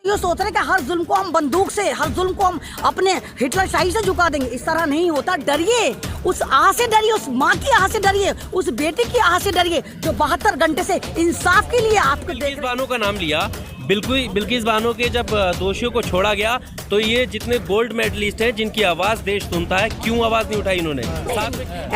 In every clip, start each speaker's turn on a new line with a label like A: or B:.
A: ये सोच रहे कि हर जुल्म को हम बंदूक से, हर जुल्म को हम अपने हिटलर शाही से झुका देंगे। इस तरह नहीं होता। डरिए, उस आह से डरिए, उस माँ की आह से डरिए, उस बेटे की आह से डरिए जो 72 घंटे से इंसाफ के लिए आपको
B: बिल्किस बानो का नाम लिया। बिल्किस बानो के जब दोषियों को छोड़ा गया तो ये जितने गोल्ड मेडलिस्ट हैं जिनकी आवाज देश सुनता है, क्यों आवाज नहीं उठाई इन्होंने?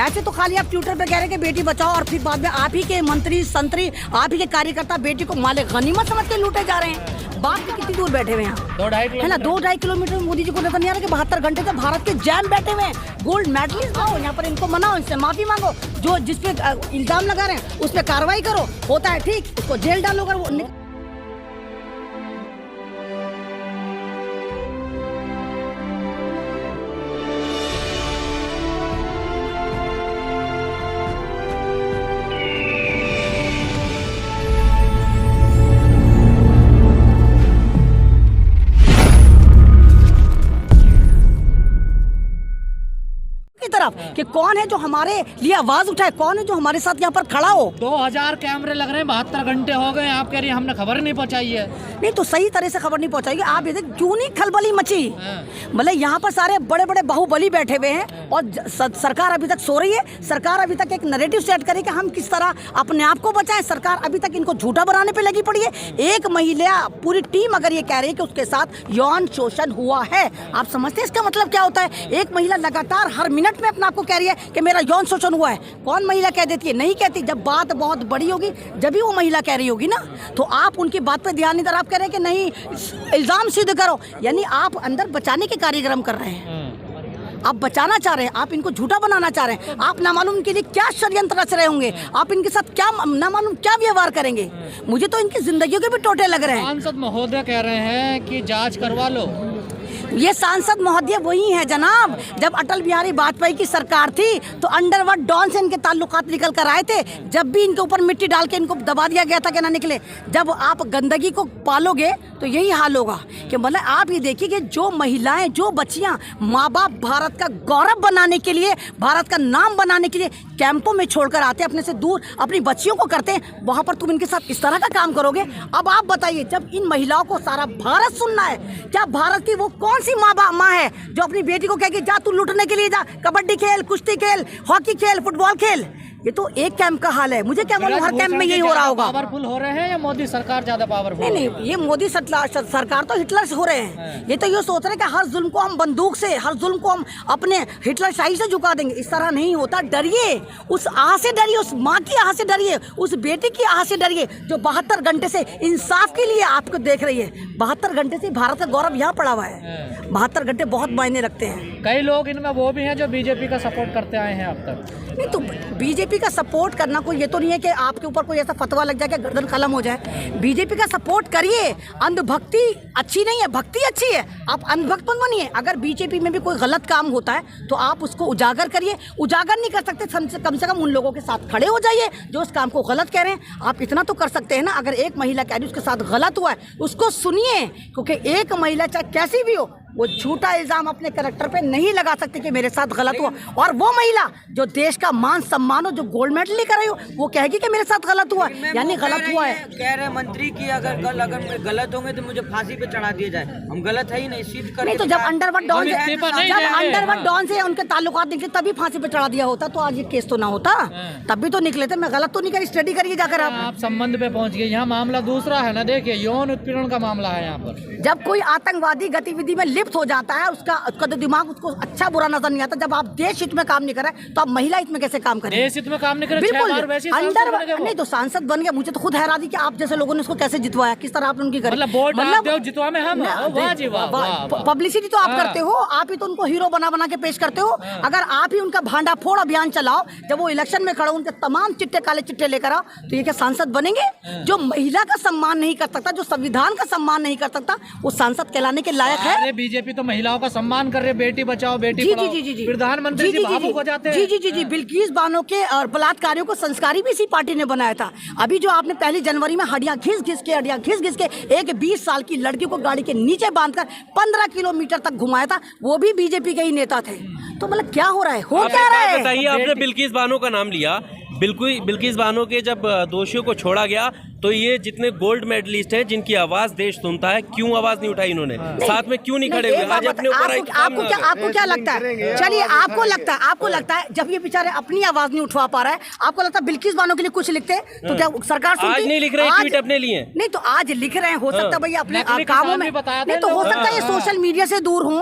A: ऐसे तो खाली आप ट्विटर पे कह रहे हैं कि बेटी बचाओ और फिर बाद में आप ही के मंत्री संतरी, आप ही के कार्यकर्ता बेटी को माले गनीमत समझ के लूटे जा रहे हैं। बात में कितनी दूर बैठे हुए हैं यहाँ?
C: 2-2.5
A: है ना, 2-2.5 किलोमीटर। मोदी जी को नजर नहीं आ रहा कि 72 घंटे से भारत के जैम बैठे हुए हैं। गोल्ड मेडलिस्ट आओ यहाँ पर, इनको मनाओ, इनसे माफी मांगो, जो जिसपे इल्जाम लगा रहे हैं उस पर कार्रवाई करो। होता है ठीक, उसको जेल डालो। अगर वो तरफ कि कौन है जो हमारे लिए आवाज उठाए, कौन है जो हमारे साथ यहाँ पर खड़ा हो।
C: 2000 कैमरे लग रहे हैं, 72 घंटे हो गए। आप कह रही हैं हमने खबर नहीं पहुंचाई है।
A: नहीं तो सही तरह से खबर नहीं पहुंचाएगी। आप ये देख क्यों नहीं खलबली मची। मतलब यहाँ पर सारे बड़े बड़े बाहुबली बैठे हुए हैं और सरकार अभी तक सो रही है। सरकार अभी तक एक नैरेटिव सेट करे कि हम किस तरह अपने आप को बचाएं। सरकार अभी तक इनको झूठा बनाने पे लगी पड़ी है। एक महिला, पूरी टीम अगर ये कह रही है कि उसके साथ यौन शोषण हुआ है, आप समझते हैं इसका मतलब क्या होता है? एक महिला लगातार हर मिनट में अपने आप को कह रही है कि मेरा यौन शोषण हुआ है। कौन महिला कह देती है? नहीं कहती। जब बात बहुत बड़ी होगी जब भी वो महिला कह रही होगी ना, तो आप उनकी बात पे ध्यान नहीं दे रहे। आप कह रहे हैं कि नहीं, इल्जाम सिद्ध करो। यानी आप अंदर बचाने के कार्यक्रम कर रहे हैं। आप बचाना चाह रहे हैं, आप इनको झूठा बनाना चाह रहे हैं। आप ना मालूम इनके लिए क्या षड्यंत्र रच रहे होंगे, आप इनके साथ क्या ना मालूम क्या व्यवहार करेंगे। मुझे तो इनकी जिंदगियों के भी टोटे लग रहे हैं।
C: सांसद महोदय कह रहे हैं कि जांच करवा लो।
A: ये सांसद महोदय वही है जनाब, जब अटल बिहारी वाजपेयी की सरकार थी तो अंडरवर्ल्ड डॉन से इनके ताल्लुकात निकल कर आए थे। जब भी इनके ऊपर मिट्टी डाल के इनको दबा दिया गया था कि ना निकले। जब आप गंदगी को पालोगे तो यही हाल होगा। कि मतलब आप ये देखिए कि जो महिलाएं, जो बच्चियां, माँ बाप भारत का गौरव बनाने के लिए, भारत का नाम बनाने के लिए कैंपों में छोड़कर आते हैं, अपने से दूर अपनी बच्चियों को करते हैं, वहाँ पर तुम इनके साथ इस तरह का काम करोगे। अब आप बताइए, जब इन महिलाओं को सारा भारत सुनना है, क्या भारत की वो कौन सी माँ है जो अपनी बेटी को कहेगी जा तू लूटने के लिए जा, कबड्डी खेल, कुश्ती खेल, हॉकी खेल, फुटबॉल खेल? ये तो एक कैंप का हाल है। मुझे क्या मालूम हर कैंप में यही हो रहा होगा।
C: पावरफुल हो रहे हैं या मोदी सरकार ज्यादा पावरफुल?
A: नहीं, ये मोदी सरकार तो हिटलर से हो रहे हैं। ये तो ये सोच रहे हैं कि हर जुल्म को हम बंदूक से, हर जुल्म को हम अपने हिटलर शाही से झुका देंगे। इस तरह नहीं होता। डरिए, उस आह से डरिए, उस माँ की आह से डरिए, उस बेटी की आह से डरिए जो 72 घंटे से इंसाफ के लिए आपको देख रही है। 72 घंटे से भारत का गौरव यहाँ पड़ा हुआ है। 72 घंटे बहुत मायने रखते हैं।
C: कई लोग इनमें वो भी हैं जो बीजेपी का सपोर्ट करते आए हैं अब तक।
A: नहीं तो बीजेपी का सपोर्ट करना कोई ये तो नहीं है कि आपके ऊपर कोई ऐसा फतवा लग जाए कि गर्दन कलम हो जाए। बीजेपी का सपोर्ट करिए। अंधभक्ति अच्छी नहीं है, भक्ति अच्छी है। आप अंधभक्त मत बनिए। अगर बीजेपी में भी कोई गलत काम होता है तो आप उसको उजागर करिए। उजागर नहीं कर सकते, कम से कम उन लोगों के साथ खड़े हो जाइए जो उस काम को गलत कह रहे हैं। आप इतना तो कर सकते हैं ना। अगर एक महिला कह रही उसके साथ गलत हुआ है, उसको सुनिए, क्योंकि एक महिला चाहे कैसी भी हो, वो झूठा इल्जाम अपने कैरेक्टर पे नहीं लगा सकती कि मेरे साथ गलत हुआ। और वो महिला जो देश का मान सम्मान हो, जो गोल्ड मेडल लेकर आई हो, वो कहेगी कि मेरे साथ गलत हुआ, यानी गलत हुआ है।
D: कह रहे मंत्री की अगर गलत होंगे तो मुझे फांसी पे चढ़ा दिया जाए। हम गलत है ही नहीं, सिद्ध कर।
A: नहीं तो जब अंडरवर्ल्ड डॉन से उनके ताल्लुकात निकले तभी फांसी पे चढ़ा दिया होता तो आज ये केस तो ना होता। तब भी तो निकले थे। मैं गलत तो नहीं करी। स्टडी करिए जाकर
C: आप संबंध पे पहुंच गए। यहाँ मामला दूसरा है ना। देखिए, यौन उत्पीड़न का मामला है यहाँ पर।
A: जब कोई आतंकवादी गतिविधि में लिप्त हो जाता है, उसका तो दिमाग उसको अच्छा बुरा नजर नहीं आता। जब आप देश हित में काम नहीं कर रहे तो आप महिला हित में कैसे काम करें?
C: देश हित में काम नहीं कर रहे।
A: बिल्कुल नहीं तो सांसद बन गए। मुझे तो खुद हैरानी कि आप जैसे लोगों ने उसको कैसे जितवाया, किस तरह आपने उनकी पब्लिसिटी तो आप करते हो। आप ही तो उनको हीरो बना बना के पेश करते हो। अगर आप ही उनका भांडा फोड़ अभियान चलाओ, जब वो इलेक्शन में खड़े उनके तमाम चिट्टे काले चिट्टे लेकर आओ, तो ये क्या सांसद बनेंगे? जो महिला का सम्मान नहीं कर सकता, जो संविधान का सम्मान नहीं कर सकता, वो सांसद कहलाने के लायक है?
C: बीजेपी तो महिलाओं का सम्मान कर रहे, बेटी बचाओ बेटी पढ़ाओ। जी। प्रधानमंत्री जी भावुक हो जाते हैं।
A: जी। बिल्किस बानो के और बलात्कारियों को संस्कारी भी इसी पार्टी ने बनाया था। अभी जो आपने 1 जनवरी में हड्डियां घिस घिस के एक 20 साल की लड़की को गाड़ी के नीचे बांधकर 15 किलोमीटर तक घुमाया था, वो भी बीजेपी के ही नेता थे। तो मतलब क्या हो रहा है? क्या रहा है?
B: बताइए, आपने बिल्किस बानो का नाम लिया। बिल्किस बानो के जब दोषियों को छोड़ा गया तो ये जितने गोल्ड मेडलिस्ट हैं जिनकी आवाज देश सुनता है, क्यों आवाज नहीं उठाई इन्होंने? साथ में क्यों नहीं खड़े हुए? आज अपने ऊपर
A: आपको क्या लगता है? चलिए, आपको लगता है जब ये बेचारे अपनी आवाज नहीं उठवा पा रहा है, आपको लगता है बिल्किस बानो के लिए कुछ लिखते तो क्या सरकार सुनती?
B: आज नहीं लिख रहे, ट्वीट अपने लिए
A: नहीं तो आज लिख रहे हैं, हो सकता है भैया अपने कामों में, नहीं तो हो सकता है ये सोशल मीडिया से दूर हो।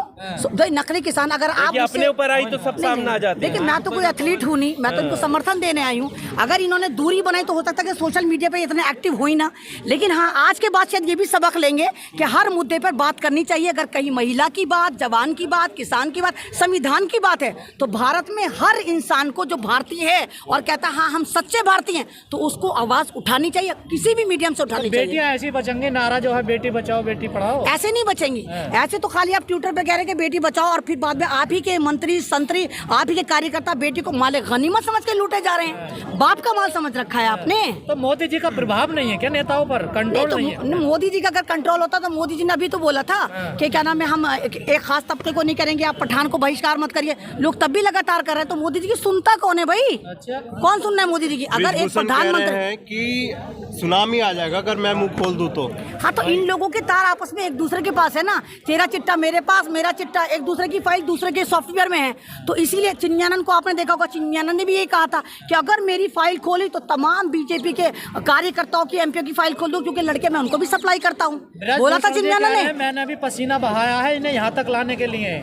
A: नकली किसान अगर आप
B: अपने ऊपर आई तो सब सामने आ जाते हैं।
A: देखिए, मैं तो कोई एथलीट हूँ नहीं, मैं तो इनको समर्थन देने आई हूँ। अगर इन्होंने दूरी बनाई तो हो सकता है कि सोशल मीडिया पे इतने एक्टिव हो ही ना। लेकिन हाँ, आज के बाद शायद ये भी सबक लेंगे कि हर मुद्दे पर बात करनी चाहिए। अगर कहीं महिला की बात, जवान की बात, किसान की बात, संविधान की बात है, तो भारत में हर इंसान को जो भारतीय है और कहता है हाँ हम सच्चे भारतीय हैं, तो उसको आवाज उठानी चाहिए, किसी भी मीडियम से उठानी चाहिए।
C: बेटियां ऐसी बचेंगे, नारा जो है बेटी बचाओ बेटी पढ़ाओ,
A: ऐसे नहीं बचेंगी। ऐसे तो खाली आप ट्विटर पे कह रहे हैं कि बेटी बचाओ और फिर बाद में आप ही के मंत्री संतरी, आप ही के कार्यकर्ता बेटी को माल गनीमत समझ के लूटे जा रहे हैं। बाप का माल समझ रखा है आपने।
C: तो मोदी जी का प्रभाव नहीं है क्या नेताओं पर? कंट्रोल नहीं है?
A: मोदी जी का अगर कंट्रोल होता तो मोदी जी ने अभी तो बोला था कि क्या नाम है, हम एक खास तबके को नहीं करेंगे, आप पठान को बहिष्कार मत करिए। लोग तब भी लगातार कर रहे हैं, तो मोदी जी की सुनता कौन है भाई?
C: अच्छा,
A: कौन सुनना है मोदी जी की? अगर एक प्रधानमंत्री
E: है कि सुनामी आ जाएगा अगर मैं मुंह खोल दूं तो।
A: हाँ, तो इन लोगों के तार आपस में एक दूसरे के पास है ना। तेरा चिट्टा मेरे पास, मेरा चिट्टा, एक दूसरे की फाइल दूसरे के सॉफ्टवेयर में है। तो इसीलिए चिन्मयानंद को आपने देखा होगा, चिन्मयानंद ने भी यही कहा था कि अगर मेरी फाइल खोली तो तमाम बीजेपी के कार्यकर्ताओं की, एमपीओ की फाइल खोल दूं, क्योंकि लड़के मैं उनको भी सप्लाई करता हूँ, बोला था चिन्मयानंद ने।
C: मैंने भी पसीना बहाया है इन्हें यहाँ तक लाने के लिए।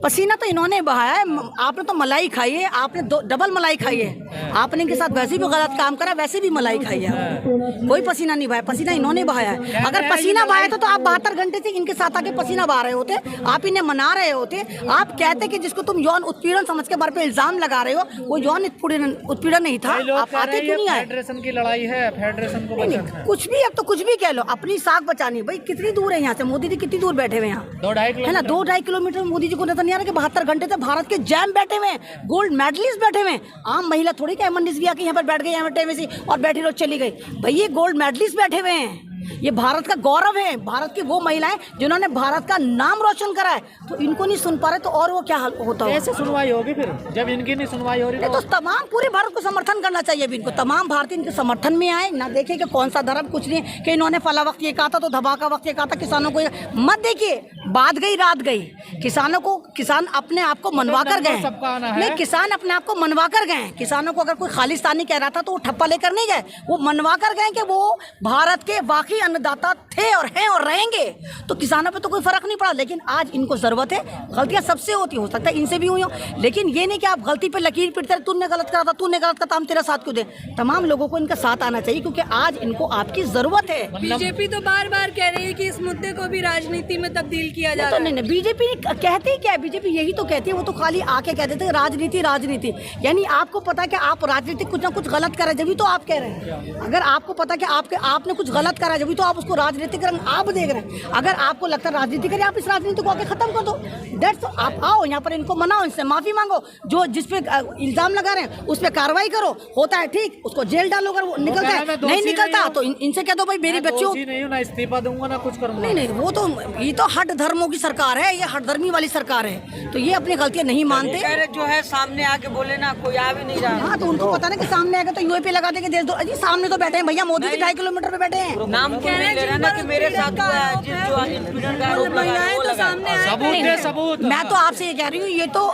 A: पसीना तो इन्होंने बहाया है। आपने तो मलाई खाई है, आपने डबल मलाई खाई है। आपने इनके साथ वैसे भी गलत काम करा, वैसे भी मलाई खाई है। कोई पसीना नहीं बहाया, पसीना इन्होंने बहाया है। अगर पसीना बहाया तो आप 72 घंटे से इनके साथ आके पसीना बहा रहे होते, आप इन्हें मना रहे होते। आप कहते कि जिसको तुम यौन उत्पीड़न समझ के बारे पे इल्जाम लगा रहे हो, वो यौन उत्पीड़न नहीं था। आप आते क्यों नहीं आए?
C: फेडरेशन की लड़ाई है, फेडरेशन को बचाना।
A: कुछ भी, अब तो कुछ भी कह लो, अपनी साख बचानी। भाई कितनी दूर है यहाँ से? मोदी जी कितनी दूर बैठे हुए यहाँ?
C: 2-2.5
A: है ना, 2-2.5 किलोमीटर। मोदी जी को नजर नहीं आ रहा कि 72 घंटे से भारत के जैम बैठे हुए हैं, गोल्ड मेडलिस्ट बैठे हुए हैं। आम महिला थोड़ी क्या मनीष भी आके यहाँ पर बैठ गई, यहाँ पे और बैठी रहो चली गई। भाई ये गोल्ड मेडलिस्ट बैठे हुए हैं, ये भारत का गौरव है। भारत की वो महिलाएं जिन्होंने भारत का नाम रोशन करा है, तो इनको नहीं सुन पा रहे तो और वो क्या हाल होता है?
C: कैसे सुनवाई होगी फिर जब इनकी नहीं सुनवाई हो रही?
A: तो तमाम पूरे भारत को समर्थन करना चाहिए अभी इनको। तमाम भारतीय इनके समर्थन में आए ना। देखिए कि कौन सा धर्म, कुछ नहीं कि इन्होंने फला वक्त ये कहा था तो धमाका वक्त ये कहा था। किसानों को मत देखिए, बात गई रात गई। किसानों को, किसान अपने आप को मनवा कर गए। नहीं, किसान अपने आप को मनवा कर गए। किसानों को अगर कोई खालिस्तानी कह रहा था तो वो ठप्पा लेकर नहीं गए, वो मनवा कर गए कि वो भारत के वाकई अन्नदाता थे और हैं और रहेंगे। तो किसानों पे तो कोई फर्क नहीं पड़ा। लेकिन आज इनको जरूरत है, गलतियां सबसे होती, हो सकता है इनसे भी हुई हो, लेकिन ये नहीं कि आप गलती पे लकीर पीटते रहे, तूने गलत करा था, तूने गलत करा था, हम तेरा साथ क्यों दें। तमाम लोगों को इनका साथ आना चाहिए, क्योंकि आज इनको आपकी जरूरत है।
F: बीजेपी तो बार बार कह रही है कि इस मुद्दे को भी राजनीति में तब्दील किया जा रहा है।
A: नहीं, बीजेपी कहती है क्या है? बीजेपी यही तो कहती है, वो तो खाली आके कह देते हैं राजनीति राजनीति। यानी आपको पता है कि आप राजनीति कुछ ना कुछ गलत कर रहे हैं, जब भी तो आप कह रहे हैं। अगर आपको पता है कि आपने कुछ गलत करा है, जब भी तो आप उसको राजनीतिक रंग आप देख रहे हैं। अगर आपको लगता है राजनीति करिए, आप इस राजनीति को आगे खत्म कर दो। दैट्स, आप आओ यहाँ पर, इनको मनाओ, इनसे माफी मांगो, जो जिस पे इल्जाम लगा रहे हैं उस पे कार्रवाई करो। होता है ठीक, उसको जेल डालो। अगर वो निकलता है, नहीं निकलता तो इनसे कह दो भाई मेरी बच्चों
C: ना इस्तीफा दूंगा ना कुछ करूंगा।
A: नहीं, वो तो ये तो हट धर्मों की सरकार है, ये हटधर्मी वाली सरकार है, तो ये अपनी गलतियां नहीं मानते।
D: जो है सामने आके बोले ना, कोई आ भी नहीं रहा।
A: हाँ, तो उनको पता ना कि सामने आएगा तो यूएपी लगा देंगे देश दो। अजी सामने तो बैठे हैं भैया, मोदी जी 2.5 किलोमीटर पे बैठे हैं।
D: नाम कह रहे हैं ना कि मेरे साथ हुआ है, जिस जो इंस्पिरेशन का आरोप लगा है वो
F: तो सामने आए।
C: सबूत है, सबूत।
A: मैं तो आपसे ये कह रही हूँ, ये तो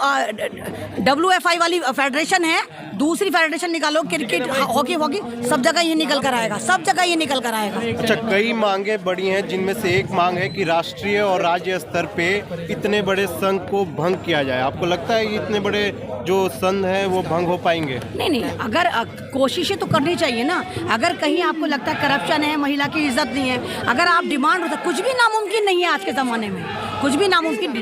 A: WFI वाली फेडरेशन है, दूसरी फेडरेशन निकालो, क्रिकेट, हॉकी सब जगह ये निकल कर आएगा, सब जगह ये निकल कर आएगा।
E: अच्छा, कई मांगे बड़ी हैं, जिनमें से एक मांग है कि राष्ट्रीय और राज्य स्तर पे इतने बड़े संघ को भंग किया जाए। आपको लगता है कि इतने बड़े जो संघ हैं वो भंग हो पाएंगे?
A: नहीं, अगर कोशिशें तो करनी चाहिए ना। अगर कहीं आपको लगता है करप्शन है, महिला की इज्जत नहीं है, अगर आप डिमांड होता, कुछ भी नामुमकिन नहीं है आज के ज़माने में, कुछ भी नामुमकिन।